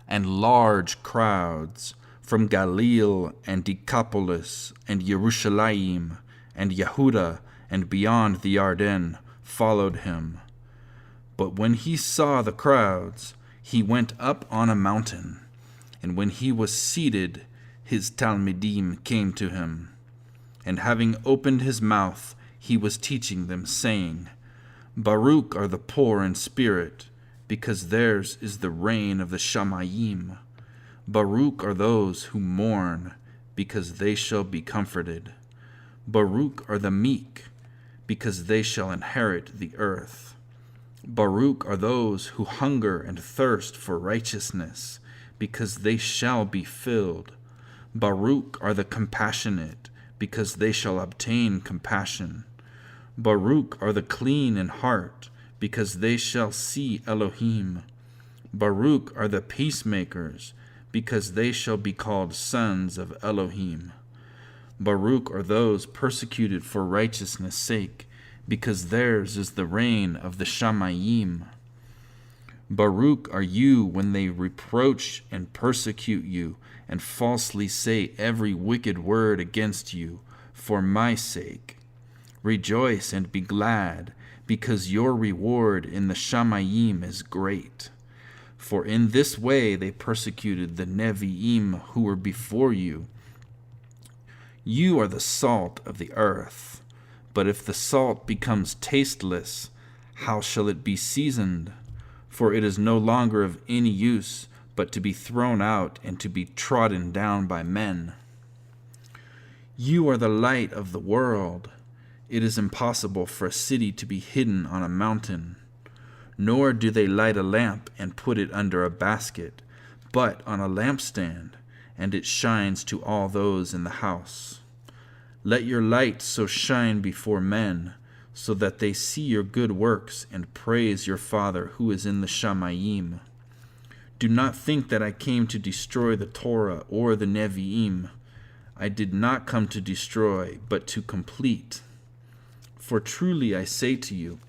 and large crowds from Galilee and Decapolis and Jerusalem and Yehuda and beyond the Jordan followed him. But when he saw the crowds, he went up on a mountain, and when he was seated, his Talmidim came to him. And having opened his mouth, he was teaching them, saying, Baruch are the poor in spirit, because theirs is the reign of the Shamayim. Baruch are those who mourn, because they shall be comforted. Baruch are the meek, because they shall inherit the earth. Baruch are those who hunger and thirst for righteousness, because they shall be filled. Baruch are the compassionate, because they shall obtain compassion. Baruch are the clean in heart, because they shall see Elohim. Baruch are the peacemakers, because they shall be called sons of Elohim. Baruch are those persecuted for righteousness' sake, because theirs is the reign of the Shamayim. Baruch are you when they reproach and persecute you, and falsely say every wicked word against you, for my sake. Rejoice and be glad, because your reward in the Shamayim is great. For in this way they persecuted the Nevi'im who were before you. You are the salt of the earth. But if the salt becomes tasteless, how shall it be seasoned? For it is no longer of any use, but to be thrown out and to be trodden down by men. You are the light of the world. It is impossible for a city to be hidden on a mountain. Nor do they light a lamp and put it under a basket, but on a lampstand, and it shines to all those in the house. Let your light so shine before men, so that they see your good works and praise your Father who is in the Shamayim. Do not think that I came to destroy the Torah or the Nevi'im. I did not come to destroy, but to complete. For truly I say to you,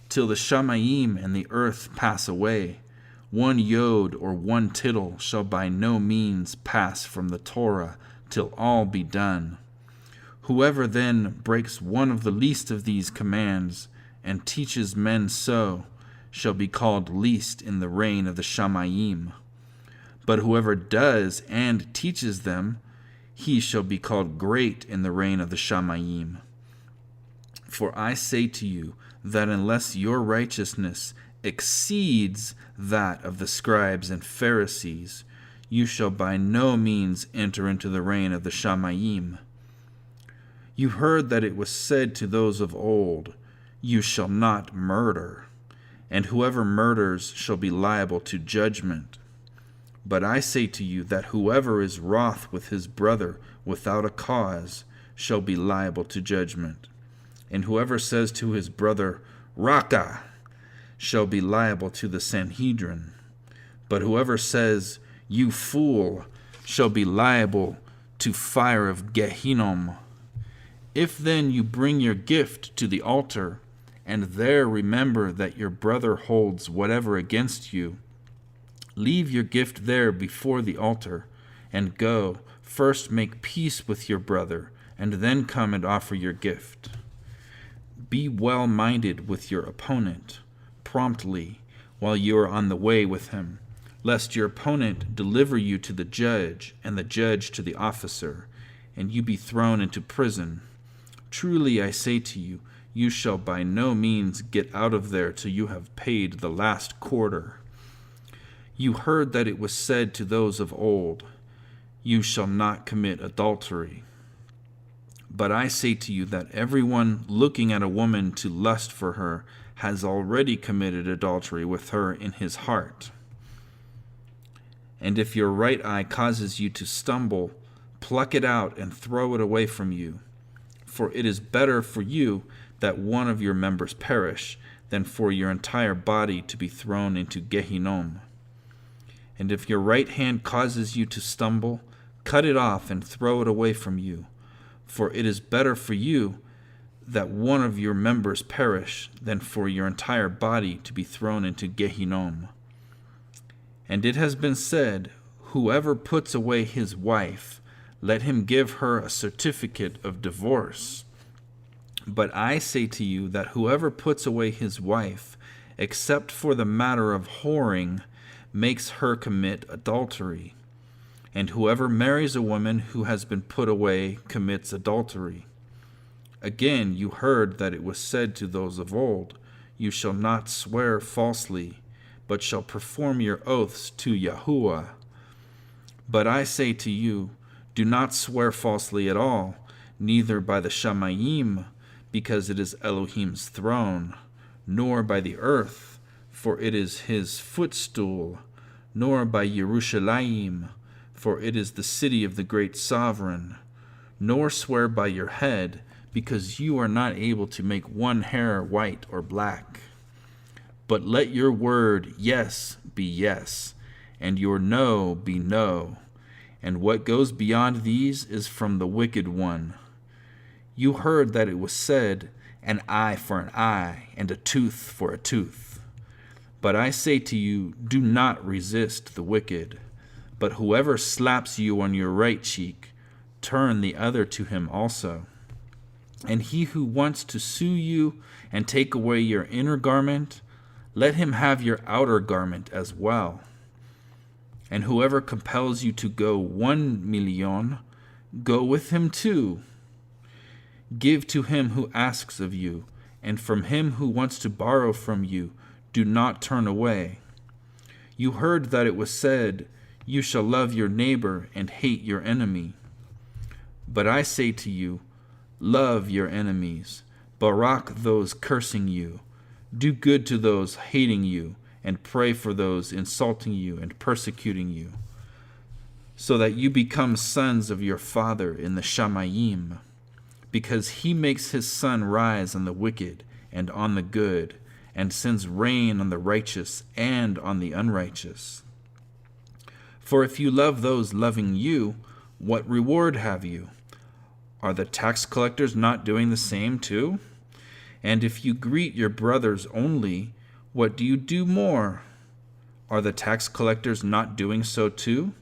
till the Shamayim and the earth pass away, one yod or one tittle shall by no means pass from the Torah till all be done. Whoever then breaks one of the least of these commands and teaches men so shall be called least in the reign of the Shamayim. But whoever does and teaches them, he shall be called great in the reign of the Shamayim. For I say to you that unless your righteousness exceeds that of the scribes and Pharisees, you shall by no means enter into the reign of the Shamayim. You heard that it was said to those of old, You shall not murder, and whoever murders shall be liable to judgment. But I say to you that whoever is wroth with his brother without a cause shall be liable to judgment. And whoever says to his brother, Raka, shall be liable to the Sanhedrin. But whoever says, You fool, shall be liable to fire of Gehinnom. If then you bring your gift to the altar, and there remember that your brother holds whatever against you, leave your gift there before the altar, and go, first make peace with your brother, and then come and offer your gift. Be well-minded with your opponent, promptly, while you are on the way with him, lest your opponent deliver you to the judge, and the judge to the officer, and you be thrown into prison. Truly I say to you, you shall by no means get out of there till you have paid the last quarter. You heard that it was said to those of old, You shall not commit adultery. But I say to you that everyone looking at a woman to lust for her has already committed adultery with her in his heart. And if your right eye causes you to stumble, pluck it out and throw it away from you. For it is better for you that one of your members perish than for your entire body to be thrown into Gehinnom. And if your right hand causes you to stumble, cut it off and throw it away from you. For it is better for you that one of your members perish than for your entire body to be thrown into Gehinnom. And it has been said, whoever puts away his wife, let him give her a certificate of divorce. But I say to you that whoever puts away his wife, except for the matter of whoring, makes her commit adultery. And whoever marries a woman who has been put away commits adultery. Again, you heard that it was said to those of old, you shall not swear falsely, but shall perform your oaths to Yahuwah. But I say to you, do not swear falsely at all, neither by the Shamayim, because it is Elohim's throne, nor by the earth, for it is his footstool, nor by Yerushalayim, for it is the city of the great sovereign, nor swear by your head, because you are not able to make one hair white or black. But let your word yes be yes, and your no be no, and what goes beyond these is from the wicked one. You heard that it was said, an eye for an eye, and a tooth for a tooth. But I say to you, do not resist the wicked, but whoever slaps you on your right cheek, turn the other to him also. And he who wants to sue you and take away your inner garment, let him have your outer garment as well. And whoever compels you to go 1,000,000, go with him 2. Give to him who asks of you, and from him who wants to borrow from you, do not turn away. You heard that it was said, you shall love your neighbor and hate your enemy. But I say to you, love your enemies, barak those cursing you, do good to those hating you, and pray for those insulting you and persecuting you, so that you become sons of your Father in the Shamayim, because he makes his sun rise on the wicked and on the good, and sends rain on the righteous and on the unrighteous. For if you love those loving you, what reward have you? Are the tax collectors not doing the same too? And if you greet your brothers only, what do you do more? Are the tax collectors not doing so too?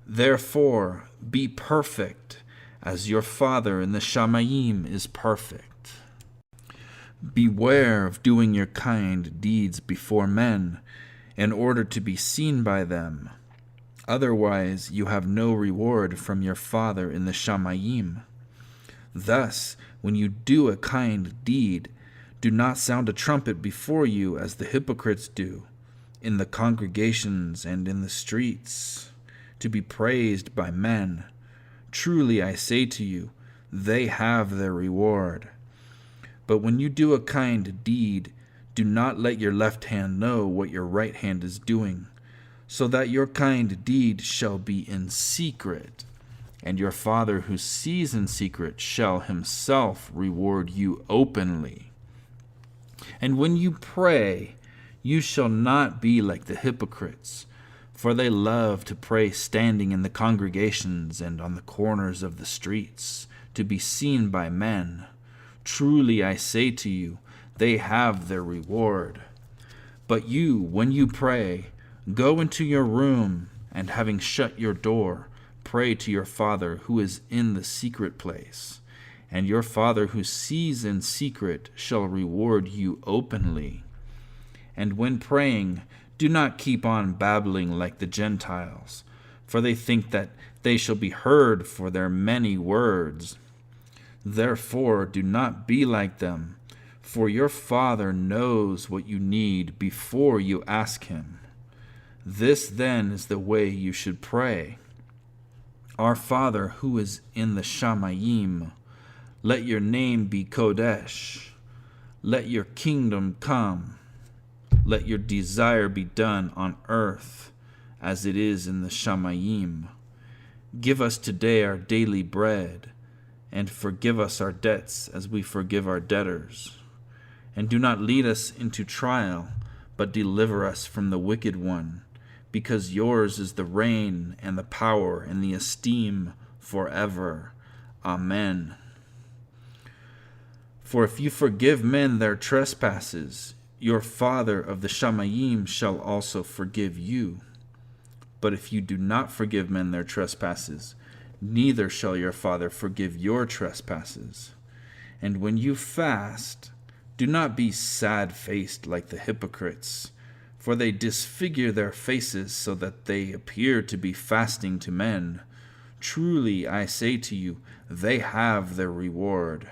Therefore, be perfect, as your Father in the Shamayim is perfect. Beware of doing your kind deeds before men, in order to be seen by them. Otherwise, you have no reward from your Father in the Shamayim. Thus, when you do a kind deed, do not sound a trumpet before you as the hypocrites do, in the congregations and in the streets, to be praised by men. Truly I say to you, they have their reward. But when you do a kind deed, do not let your left hand know what your right hand is doing, so that your kind deed shall be in secret, and your Father who sees in secret shall himself reward you openly. And when you pray, you shall not be like the hypocrites, for they love to pray standing in the congregations and on the corners of the streets, to be seen by men. Truly I say to you, they have their reward. But you, when you pray, go into your room, and having shut your door, pray to your Father who is in the secret place, and your Father who sees in secret shall reward you openly. And when praying, do not keep on babbling like the Gentiles, for they think that they shall be heard for their many words. Therefore, do not be like them, for your Father knows what you need before you ask him. This then is the way you should pray. Our Father who is in the Shamayim, let your name be Kodesh. Let your kingdom come. Let your desire be done on earth as it is in the Shamayim. Give us today our daily bread, and forgive us our debts as we forgive our debtors. And do not lead us into trial, but deliver us from the wicked one, because yours is the reign and the power and the esteem forever. Amen. For if you forgive men their trespasses, your Father of the Shamayim shall also forgive you. But if you do not forgive men their trespasses, neither shall your Father forgive your trespasses. And when you fast, do not be sad-faced like the hypocrites, for they disfigure their faces so that they appear to be fasting to men. Truly, I say to you, they have their reward.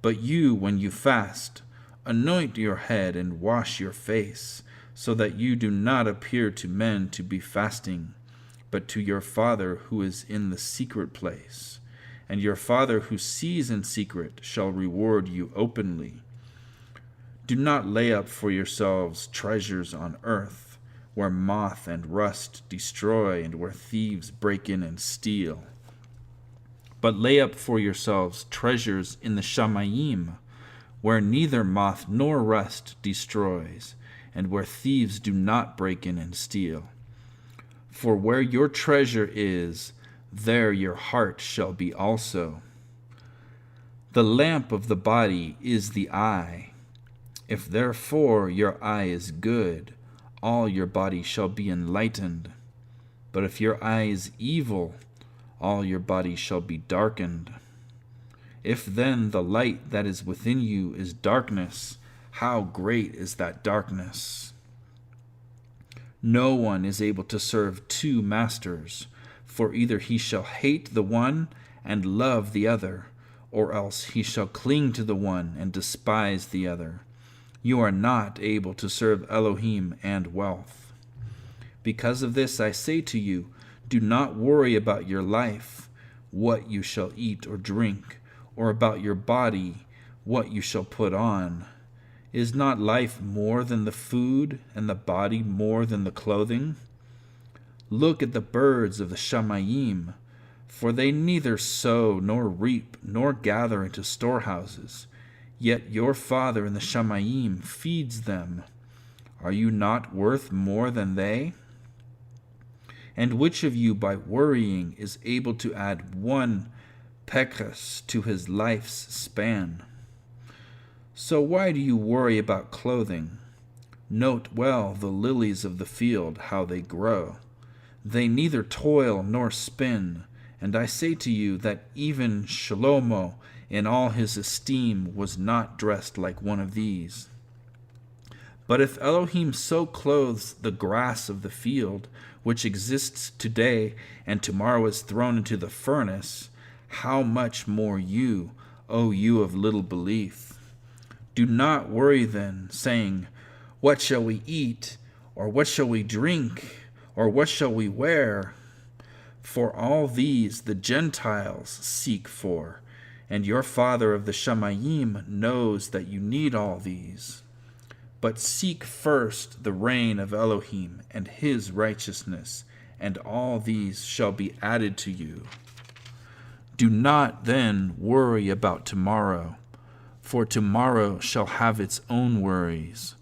But you, when you fast, anoint your head and wash your face, so that you do not appear to men to be fasting, but to your Father who is in the secret place. And your Father who sees in secret shall reward you openly. Do not lay up for yourselves treasures on earth, where moth and rust destroy, and where thieves break in and steal. But lay up for yourselves treasures in the Shamayim, where neither moth nor rust destroys, and where thieves do not break in and steal. For where your treasure is, there your heart shall be also. The lamp of the body is the eye. If therefore your eye is good, all your body shall be enlightened. But if your eye is evil, all your body shall be darkened. If then the light that is within you is darkness, how great is that darkness? No one is able to serve two masters, for either he shall hate the one and love the other, or else he shall cling to the one and despise the other. You are not able to serve Elohim and wealth. Because of this I say to you, do not worry about your life, what you shall eat or drink, or about your body, what you shall put on. Is not life more than the food, and the body more than the clothing? Look at the birds of the Shamayim, for they neither sow nor reap nor gather into storehouses, yet your Father in the Shamayim feeds them. Are you not worth more than they? And which of you by worrying is able to add one pekos to his life's span? So why do you worry about clothing? Note well the lilies of the field, how they grow. They neither toil nor spin, and I say to you that even Shlomo in all his esteem was not dressed like one of these. But if Elohim so clothes the grass of the field, which exists today and tomorrow is thrown into the furnace, how much more you, O you of little belief? Do not worry then, saying, what shall we eat, or what shall we drink, or what shall we wear? For all these the Gentiles seek for, and your Father of the Shamayim knows that you need all these. But seek first the reign of Elohim and his righteousness, and all these shall be added to you. Do not then worry about tomorrow, for tomorrow shall have its own worries.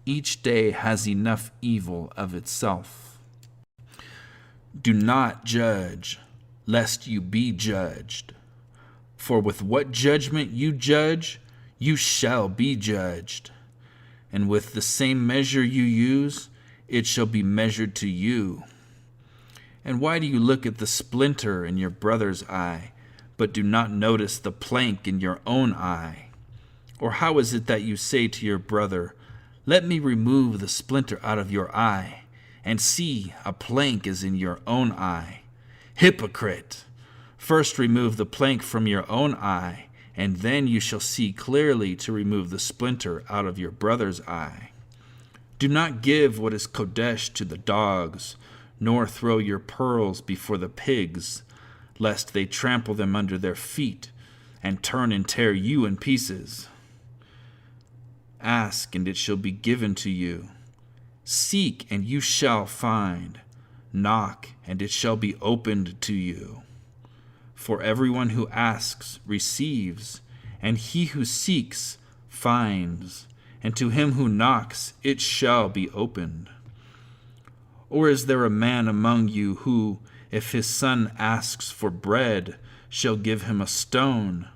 Each day has enough evil of itself. Do not judge, lest you be judged. For with what judgment you judge, you shall be judged. And with the same measure you use, it shall be measured to you. And why do you look at the splinter in your brother's eye, but do not notice the plank in your own eye? Or how is it that you say to your brother, let me remove the splinter out of your eye, and see, a plank is in your own eye? Hypocrite! First remove the plank from your own eye, and then you shall see clearly to remove the splinter out of your brother's eye. Do not give what is kodesh to the dogs, nor throw your pearls before the pigs, lest they trample them under their feet, and turn and tear you in pieces. Ask, and it shall be given to you. Seek, and you shall find. Knock, and it shall be opened to you. For everyone who asks receives, and he who seeks finds, and to him who knocks it shall be opened. Or is there a man among you who, if his son asks for bread, shall give him a stone?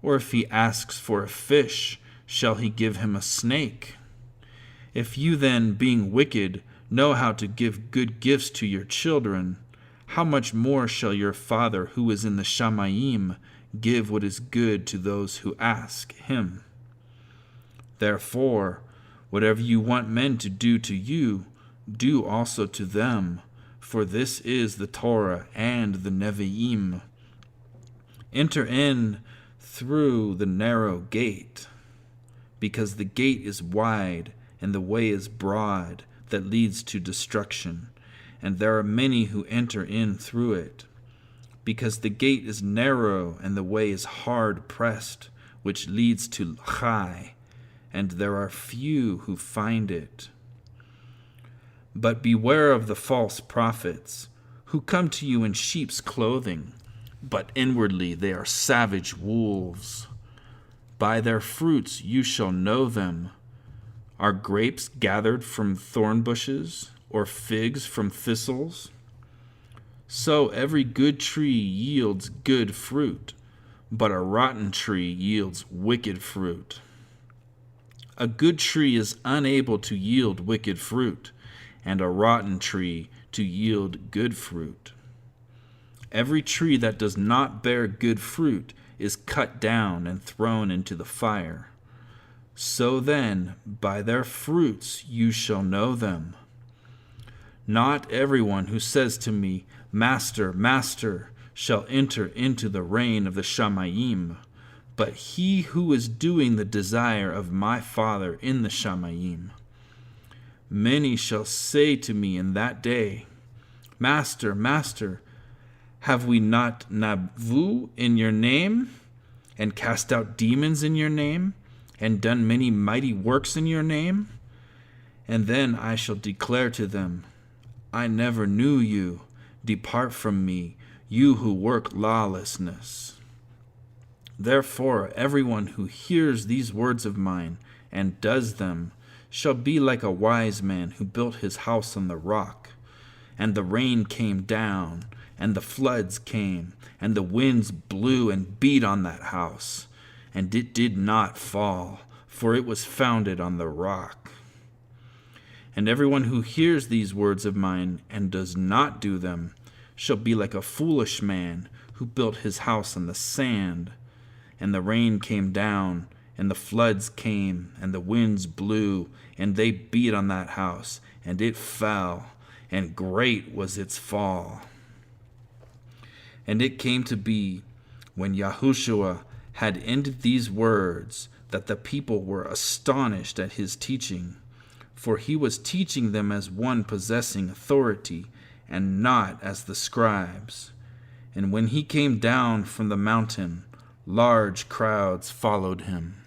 Or if he asks for a fish, shall he give him a snake? If you then, being wicked, know how to give good gifts to your children, how much more shall your Father who is in the Shamayim give what is good to those who ask him? Therefore, whatever you want men to do to you, do also to them, for this is the Torah and the Nevi'im. Enter in through the narrow gate, because the gate is wide and the way is broad that leads to destruction, and there are many who enter in through it. Because the gate is narrow and the way is hard pressed, which leads to Chai, and there are few who find it. But beware of the false prophets, who come to you in sheep's clothing, but inwardly they are savage wolves. By their fruits you shall know them. Are grapes gathered from thorn bushes, or figs from thistles? So every good tree yields good fruit, but a rotten tree yields wicked fruit. A good tree is unable to yield wicked fruit, and a rotten tree to yield good fruit. Every tree that does not bear good fruit is cut down and thrown into the fire. So then, by their fruits you shall know them. Not everyone who says to me, Master, Master, shall enter into the reign of the Shamayim, but he who is doing the desire of my Father in the Shamayim. Many shall say to me in that day, Master, Master, have we not navu in your name, and cast out demons in your name, and done many mighty works in your name? And then I shall declare to them, I never knew you. Depart from me, you who work lawlessness. Therefore, everyone who hears these words of mine and does them shall be like a wise man who built his house on the rock. And the rain came down, and the floods came, and the winds blew and beat on that house, and it did not fall, for it was founded on the rock. And everyone who hears these words of mine and does not do them shall be like a foolish man who built his house on the sand. And the rain came down, and the floods came, and the winds blew, and they beat on that house, and it fell, and great was its fall. And it came to be, when Yahushua had ended these words, that the people were astonished at his teaching, for he was teaching them as one possessing authority, and not as the scribes. And when he came down from the mountain, large crowds followed him.